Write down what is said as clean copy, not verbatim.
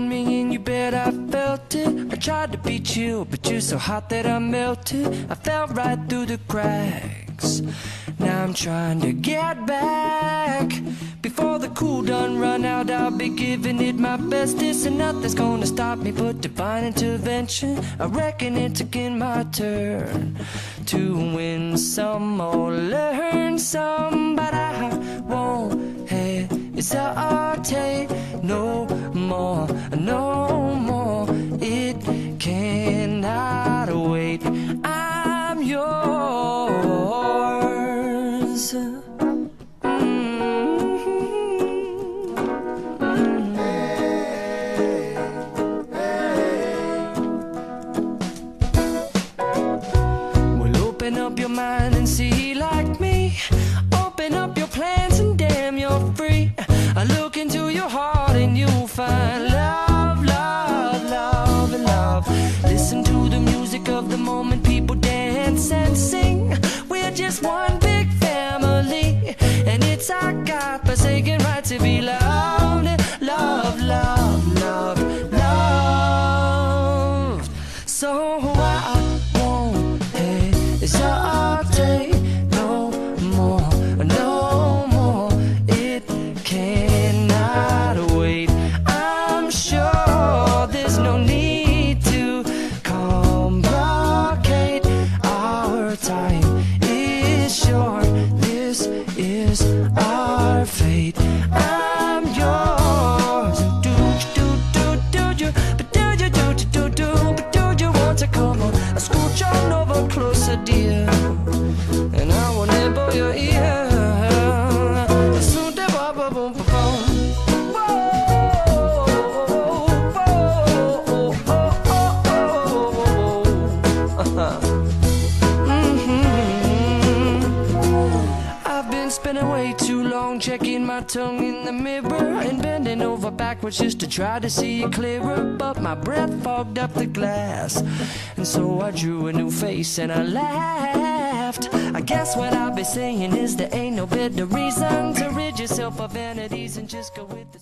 on me and you bet I felt it. I tried to be chill, but you're so hot that I melted. I fell right through the cracks. Now I'm trying to get back. Before the cool done run out, I'll be giving it my bestest, and nothing's gonna stop me but divine intervention. I reckon it's again my turn to win some or learn some, but I won't hesitate no more, no more. It cannot wait. I'm yours. Open up your mind and see like me. Open up your plans and damn, you're free. I look into your heart and you'll find love, love, love, and love. Listen to the music of the moment, people dance and sing. We're just one big family, and it's our God-forsaken right to be loved, love, love, love, loved. So I won't hesitate no more, no more. It cannot wait. I'm sure there's no need to complicate. Our time is short. This is our fate. I'm yours. Do you? But do you want to come on? Scooch on over closer, dear, and I will nibble your ear. I've been spending way too long checking my tongue in the mirror and bending over backwards just to try to see it clearer, but my breath fogged up the glass, and so I drew a new face and I laughed. I guess what I'll be saying is there ain't no better reason to rid yourself of vanities and just go with the